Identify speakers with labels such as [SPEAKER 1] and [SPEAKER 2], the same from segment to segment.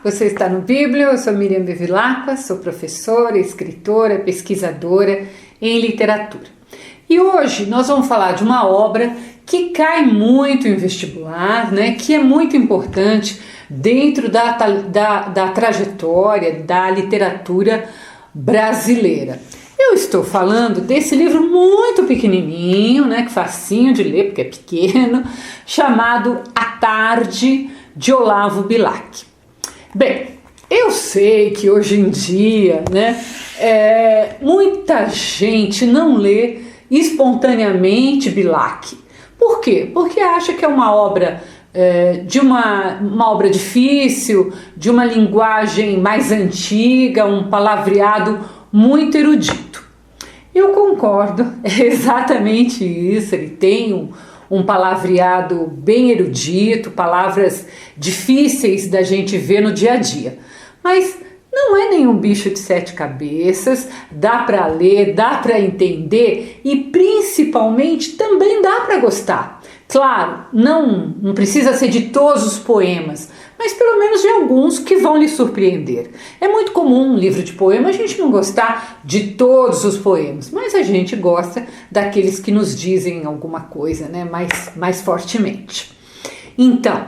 [SPEAKER 1] você está no Bíblia, eu sou Miriam Bevilacqua, sou professora, escritora, pesquisadora em literatura. E hoje nós vamos falar de uma obra que cai muito em vestibular, né, que é muito importante dentro da trajetória da literatura brasileira. Eu estou falando desse livro muito pequenininho, né, que facinho de ler porque é pequeno, chamado A Tarde, de Olavo Bilac. Bem, eu sei que hoje em dia, né, muita gente não lê espontaneamente Bilac. Por quê? Porque acha que é uma obra uma obra difícil, de uma linguagem mais antiga, um palavreado muito erudito. Eu concordo, é exatamente isso, ele tem um palavreado bem erudito, palavras difíceis da gente ver no dia a dia, mas não é nenhum bicho de sete cabeças, dá para ler, dá para entender e principalmente também dá para gostar. Claro, não precisa ser de todos os poemas, mas pelo menos de alguns que vão lhe surpreender. É muito comum um livro de poema a gente não gostar de todos os poemas, mas a gente gosta daqueles que nos dizem alguma coisa, né, mais fortemente. Então,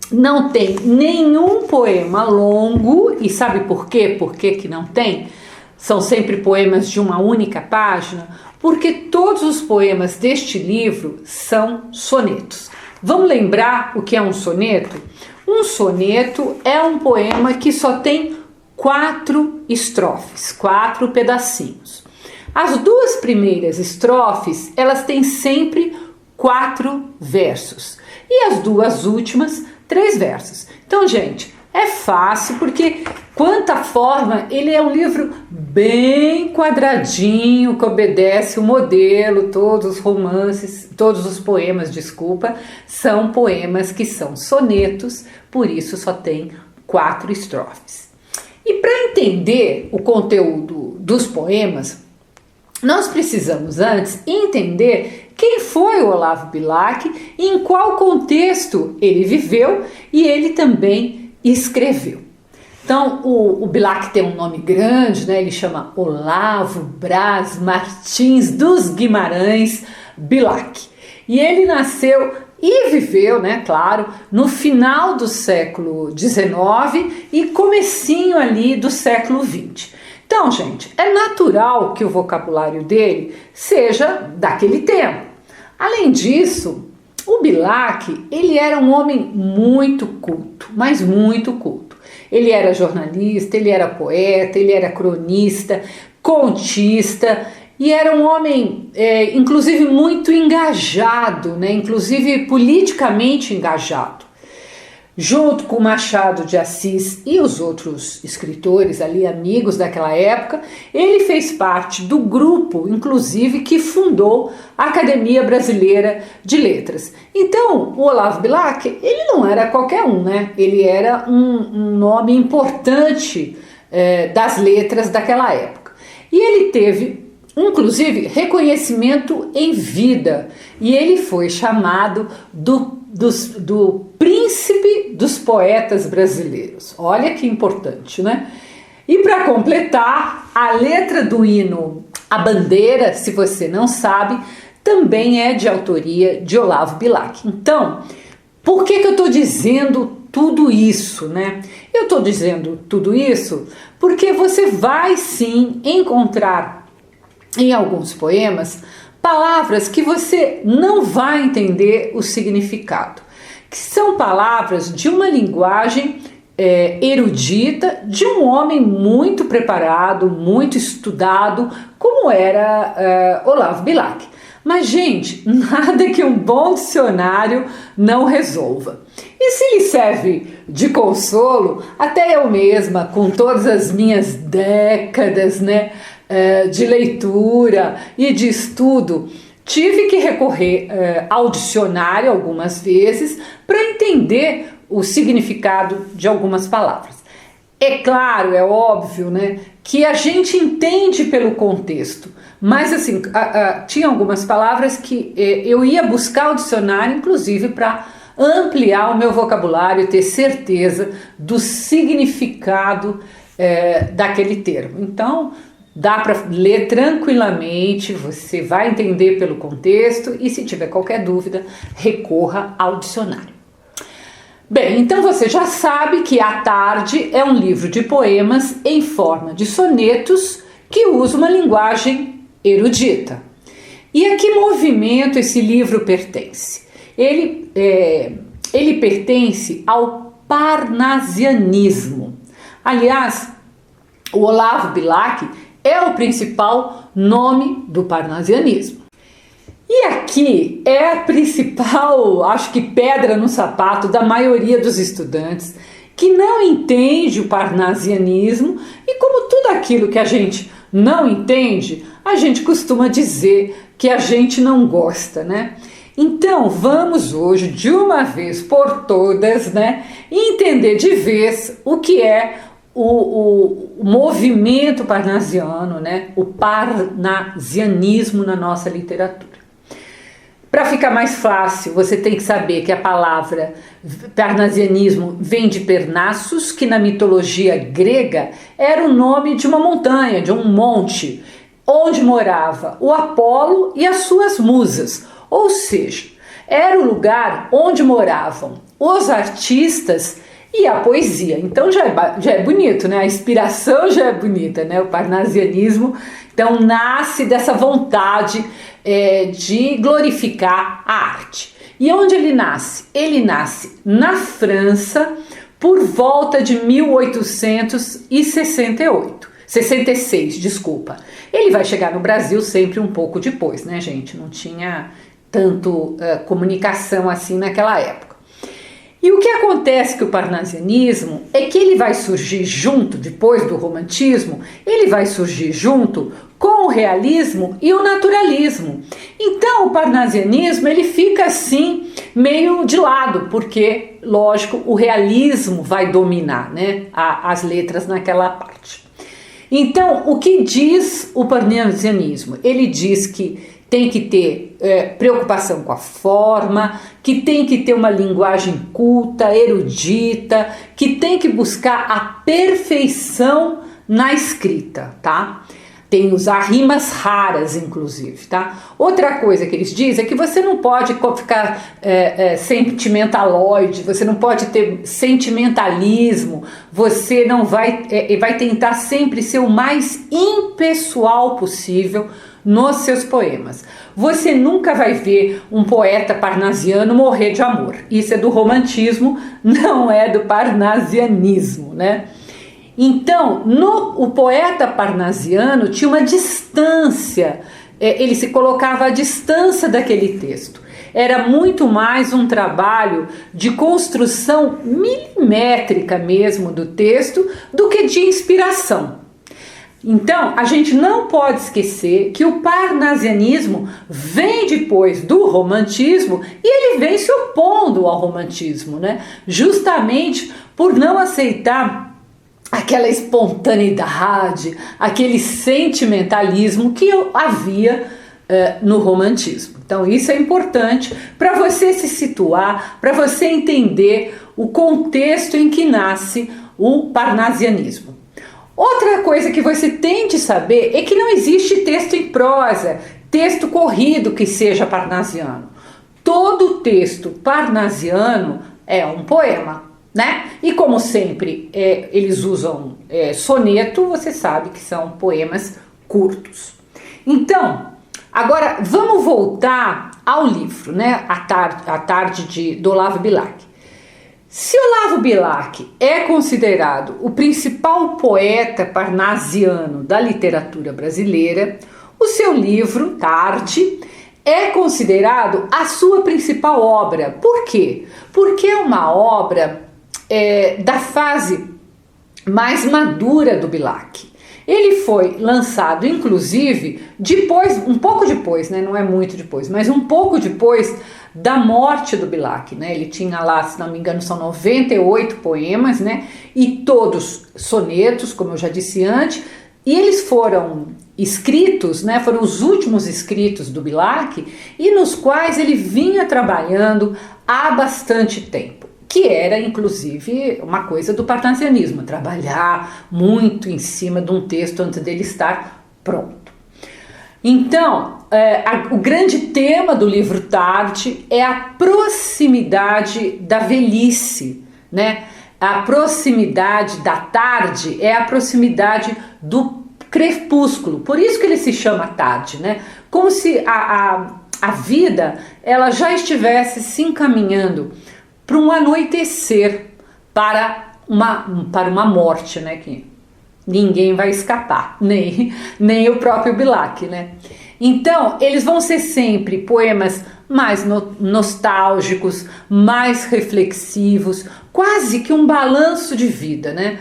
[SPEAKER 1] não tem nenhum poema longo, e sabe por quê? Por que que não tem? São sempre poemas de uma única página, porque todos os poemas deste livro são sonetos. Vamos lembrar o que é um soneto? Um soneto é um poema que só tem 4 estrofes, 4 pedacinhos. As 2 primeiras estrofes, elas têm sempre 4 versos, e as 2 últimas 3 versos. Então, gente, é fácil porque, quanto à forma, ele é um livro bem quadradinho, que obedece o modelo, todos os romances, todos os poemas, são poemas que são sonetos, por isso só tem 4 estrofes. E para entender o conteúdo dos poemas, nós precisamos antes entender quem foi o Olavo Bilac e em qual contexto ele viveu e ele também escreveu. Então, o Bilac tem um nome grande, né? Ele chama Olavo Braz Martins dos Guimarães Bilac. E ele nasceu e viveu, né, claro, no final do século XIX e comecinho ali do século XX. Então, gente, é natural que o vocabulário dele seja daquele tempo. Além disso, o Bilac, ele era um homem muito culto, mas muito culto. Ele era jornalista, ele era poeta, ele era cronista, contista e era um homem, inclusive, muito engajado, né? Inclusive politicamente engajado. Junto com Machado de Assis e os outros escritores ali, amigos daquela época, ele fez parte do grupo, inclusive, que fundou a Academia Brasileira de Letras. Então, o Olavo Bilac, ele não era qualquer um, né? Ele era um nome importante das letras daquela época. E ele teve, inclusive, reconhecimento em vida. E ele foi chamado do príncipe dos poetas brasileiros. Olha que importante, né? E para completar, a letra do hino A Bandeira, se você não sabe, também é de autoria de Olavo Bilac. Então, por que eu estou dizendo tudo isso, né? Eu estou dizendo tudo isso porque você vai sim encontrar em alguns poemas palavras que você não vai entender o significado, que são palavras de uma linguagem erudita, de um homem muito preparado, muito estudado, como era Olavo Bilac. Mas, gente, nada que um bom dicionário não resolva. E se lhe serve de consolo, até eu mesma, com todas as minhas décadas, né, de leitura e de estudo, tive que recorrer ao dicionário algumas vezes para entender o significado de algumas palavras. É claro, é óbvio, né, que a gente entende pelo contexto, mas assim, tinha algumas palavras que eu ia buscar o dicionário, inclusive para ampliar o meu vocabulário, ter certeza do significado daquele termo. Então, dá para ler tranquilamente, você vai entender pelo contexto e se tiver qualquer dúvida, recorra ao dicionário. Bem, então você já sabe que A Tarde é um livro de poemas em forma de sonetos que usa uma linguagem erudita. E a que movimento esse livro pertence? Ele pertence ao parnasianismo. Aliás, o Olavo Bilac é o principal nome do parnasianismo. E aqui é a principal, acho que pedra no sapato da maioria dos estudantes que não entende o parnasianismo e como tudo aquilo que a gente não entende, a gente costuma dizer que a gente não gosta, né? Então vamos hoje, de uma vez por todas, né, entender de vez o que é o movimento parnasiano, né, o parnasianismo na nossa literatura. Para ficar mais fácil, você tem que saber que a palavra parnasianismo vem de Parnassus, que na mitologia grega era o nome de uma montanha, de um monte, onde morava o Apolo e as suas musas, ou seja, era o lugar onde moravam os artistas e a poesia. Então já é bonito, né? A inspiração já é bonita, né? O parnasianismo, então, nasce dessa vontade de glorificar a arte. E onde ele nasce? Ele nasce na França por volta de 1866, desculpa. Ele vai chegar no Brasil sempre um pouco depois, né, gente? Não tinha tanto comunicação assim naquela época. E o que acontece com o parnasianismo é que ele vai surgir junto, depois do romantismo, ele vai surgir junto com o realismo e o naturalismo. Então o parnasianismo ele fica assim meio de lado, porque, lógico, o realismo vai dominar, né, as letras naquela parte. Então, o que diz o parnasianismo? Ele diz que tem que ter preocupação com a forma, que tem que ter uma linguagem culta, erudita, que tem que buscar a perfeição na escrita, tá? Tem usar rimas raras, inclusive, tá? Outra coisa que eles dizem é que você não pode ficar sentimentaloide, você não pode ter sentimentalismo, você não vai tentar sempre ser o mais impessoal possível nos seus poemas. Você nunca vai ver um poeta parnasiano morrer de amor. Isso é do romantismo, não é do parnasianismo, né? Então, o poeta parnasiano tinha uma distância, ele se colocava à distância daquele texto. Era muito mais um trabalho de construção milimétrica mesmo do texto do que de inspiração. Então, a gente não pode esquecer que o parnasianismo vem depois do romantismo e ele vem se opondo ao romantismo, né? Justamente por não aceitar aquela espontaneidade, aquele sentimentalismo que havia no romantismo. Então isso é importante para você se situar, para você entender o contexto em que nasce o parnasianismo. Outra coisa que você tem de saber é que não existe texto em prosa, texto corrido que seja parnasiano. Todo texto parnasiano é um poema, né? E como sempre eles usam soneto, você sabe que são poemas curtos. Então, agora vamos voltar ao livro, né? A Tarde do Olavo Bilac. Se Olavo Bilac é considerado o principal poeta parnasiano da literatura brasileira, o seu livro, Tarde, é considerado a sua principal obra. Por quê? Porque é uma obra da fase mais madura do Bilac. Ele foi lançado, inclusive, um pouco depois, né? Não é muito depois, mas um pouco depois da morte do Bilac, né? Ele tinha lá, se não me engano, são 98 poemas, né? E todos sonetos, como eu já disse antes, E eles foram escritos, né, foram os últimos escritos do Bilac e nos quais ele vinha trabalhando há bastante tempo, que era inclusive uma coisa do parnasianismo, trabalhar muito em cima de um texto antes dele estar pronto. Então, o grande tema do livro Tarde é a proximidade da velhice, né? A proximidade da tarde é a proximidade do crepúsculo, por isso que ele se chama tarde, né? Como se a vida ela já estivesse se encaminhando para um anoitecer, para uma morte, né? Que ninguém vai escapar, nem o próprio Bilac, né? Então, eles vão ser sempre poemas mais nostálgicos, mais reflexivos, quase que um balanço de vida, né?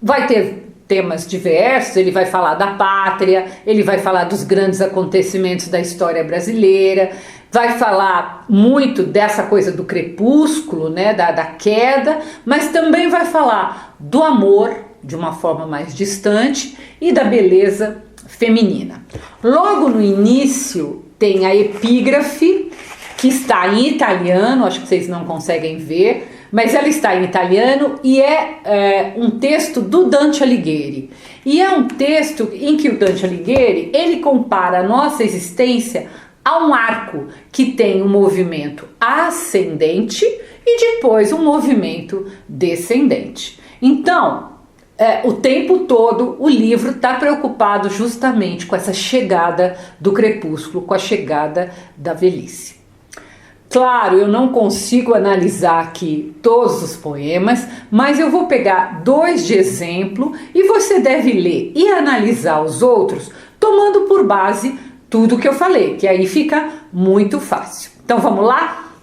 [SPEAKER 1] Vai ter temas diversos, ele vai falar da pátria, ele vai falar dos grandes acontecimentos da história brasileira, vai falar muito dessa coisa do crepúsculo, né, da queda, mas também vai falar do amor de uma forma mais distante e da beleza feminina. Logo no início tem a epígrafe, que está em italiano, acho que vocês não conseguem ver, mas ela está em italiano e é um texto do Dante Alighieri. E é um texto em que o Dante Alighieri, ele compara a nossa existência a um arco que tem um movimento ascendente e depois um movimento descendente. Então, o tempo todo o livro está preocupado justamente com essa chegada do crepúsculo, com a chegada da velhice. Claro, eu não consigo analisar aqui todos os poemas, mas eu vou pegar 2 de exemplo e você deve ler e analisar os outros tomando por base tudo que eu falei, que aí fica muito fácil. Então vamos lá?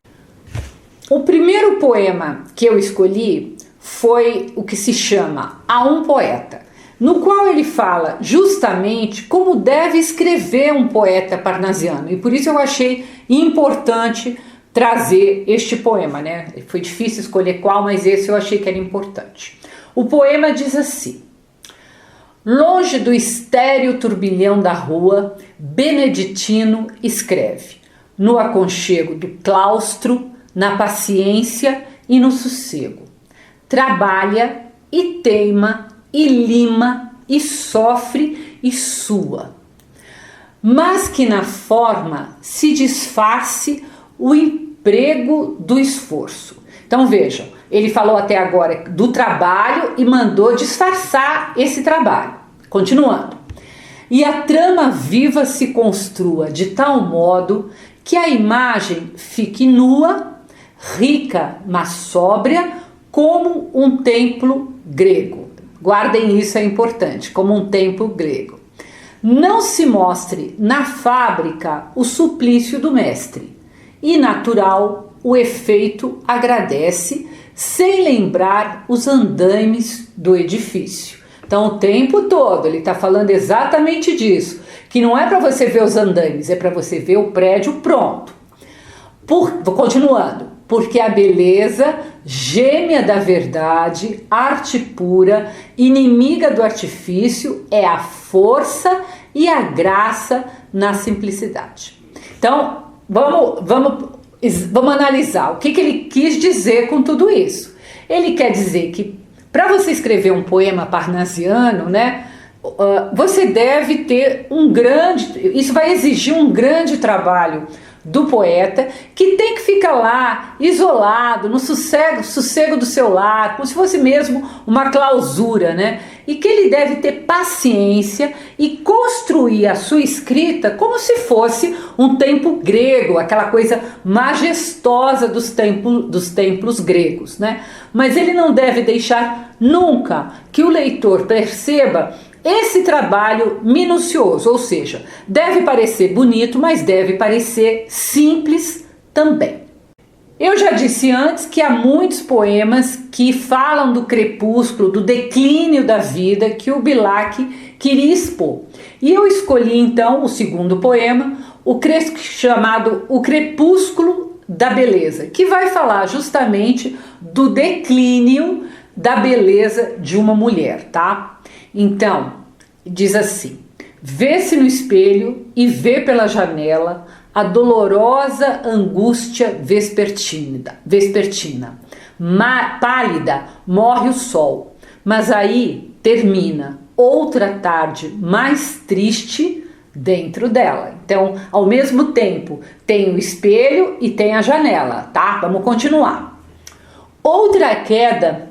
[SPEAKER 1] O primeiro poema que eu escolhi foi o que se chama A um Poeta, no qual ele fala justamente como deve escrever um poeta parnasiano, e por isso eu achei importante trazer este poema, né? Foi difícil escolher qual, mas esse eu achei que era importante. O poema diz assim: longe do estéril turbilhão da rua, Beneditino escreve, no aconchego do claustro, na paciência e no sossego. Trabalha e teima e lima e sofre e sua, mas que na forma se disfarce o emprego do esforço. Então vejam, ele falou até agora do trabalho e mandou disfarçar esse trabalho. Continuando. E a trama viva se construa de tal modo que a imagem fique nua, rica, mas sóbria, como um templo grego. Guardem isso, é importante, como um templo grego. Não se mostre na fábrica o suplício do mestre, e natural o efeito agradece, sem lembrar os andaimes do edifício. Então o tempo todo ele está falando exatamente disso, que não é para você ver os andaimes, é para você ver o prédio pronto. Continuando, porque a beleza, gêmea da verdade, arte pura, inimiga do artifício, é a força e a graça na simplicidade. Então, vamos analisar o que ele quis dizer com tudo isso. Ele quer dizer que para você escrever um poema parnasiano, né, você deve ter isso vai exigir um grande trabalho do poeta, que tem que ficar lá, isolado, no sossego do seu lar, como se fosse mesmo uma clausura, né? E que ele deve ter paciência e construir a sua escrita como se fosse um templo grego, aquela coisa majestosa dos templos gregos, né? Mas ele não deve deixar nunca que o leitor perceba esse trabalho minucioso, ou seja, deve parecer bonito, mas deve parecer simples também. Eu já disse antes que há muitos poemas que falam do crepúsculo, do declínio da vida que o Bilac queria expor. E eu escolhi então o segundo poema, chamado O Crepúsculo da Beleza, que vai falar justamente do declínio da beleza de uma mulher, tá? Então, diz assim: vê-se no espelho e vê pela janela a dolorosa angústia vespertina. Pálida morre o sol, mas aí termina outra tarde mais triste dentro dela. Então, ao mesmo tempo, tem o espelho e tem a janela, tá? Vamos continuar. Outra queda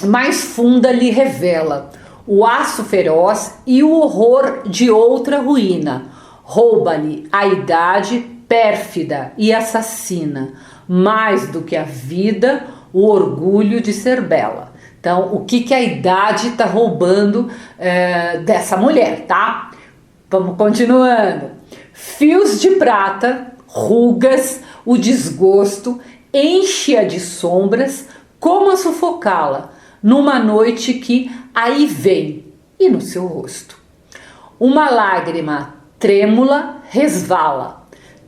[SPEAKER 1] mais funda lhe revela o aço feroz e o horror de outra ruína. Rouba-lhe a idade pérfida e assassina, mais do que a vida, o orgulho de ser bela. Então, o que a idade está roubando dessa mulher, tá? Vamos continuando. Fios de prata, rugas, o desgosto, enche-a de sombras, como a sufocá-la, numa noite que aí vem, e no seu rosto. Uma lágrima trêmula resvala,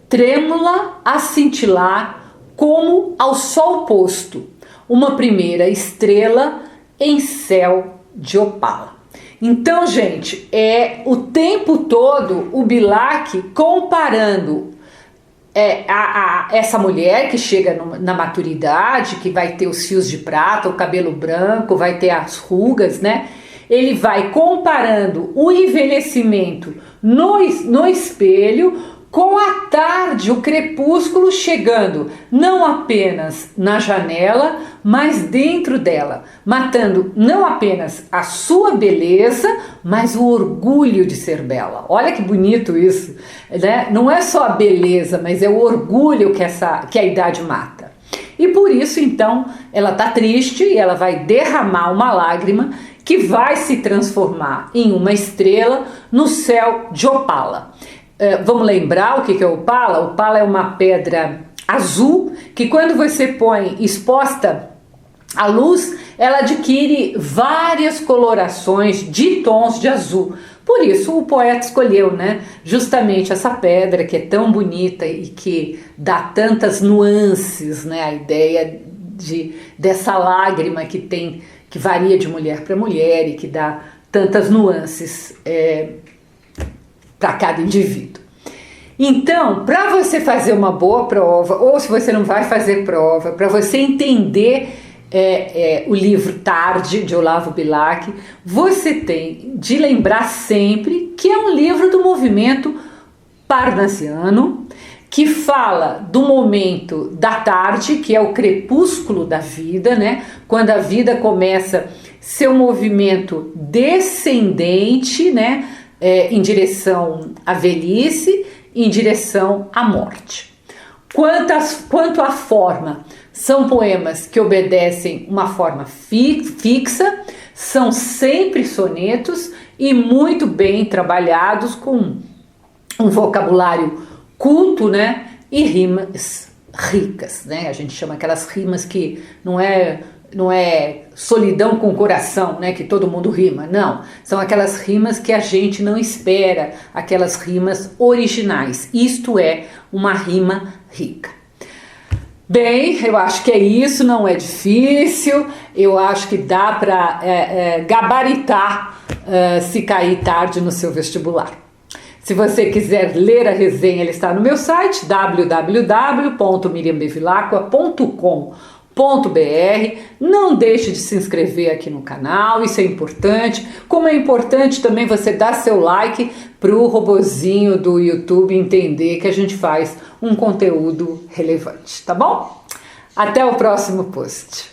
[SPEAKER 1] trêmula a cintilar como ao sol posto, uma primeira estrela em céu de opala. Então, gente, o tempo todo o Bilac comparando essa mulher que chega na maturidade, que vai ter os fios de prata, o cabelo branco, vai ter as rugas, né? Ele vai comparando o envelhecimento no espelho com a tarde, o crepúsculo chegando não apenas na janela, mas dentro dela, matando não apenas a sua beleza, mas o orgulho de ser bela. Olha que bonito isso, né? Não é só a beleza, mas é o orgulho que a idade mata. E por isso, então, ela está triste e ela vai derramar uma lágrima que vai se transformar em uma estrela no céu de opala. Vamos lembrar o que é opala? Opala é uma pedra azul que, quando você põe exposta à luz, ela adquire várias colorações de tons de azul. Por isso o poeta escolheu, né, justamente essa pedra que é tão bonita e que dá tantas nuances, né, a ideia dessa lágrima que varia de mulher para mulher e que dá tantas nuances para cada indivíduo. Então, para você fazer uma boa prova, ou se você não vai fazer prova, para você entender o livro Tarde, de Olavo Bilac, você tem de lembrar sempre que é um livro do movimento parnassiano, que fala do momento da tarde, que é o crepúsculo da vida, né? Quando a vida começa seu movimento descendente, né? Em direção à velhice, em direção à morte. Quanto à forma, são poemas que obedecem uma forma fixa, são sempre sonetos e muito bem trabalhados com um vocabulário culto, né? E rimas ricas, né? A gente chama aquelas rimas que não é solidão com coração, né, que todo mundo rima, não, são aquelas rimas que a gente não espera, aquelas rimas originais, isto é uma rima rica. Bem, eu acho que é isso, não é difícil, eu acho que dá para gabaritar se cair tarde no seu vestibular. Se você quiser ler a resenha, ela está no meu site www.miriambevilacqua.com.br. Não deixe de se inscrever aqui no canal, isso é importante. Como é importante também você dar seu like para o robozinho do YouTube entender que a gente faz um conteúdo relevante, tá bom? Até o próximo post.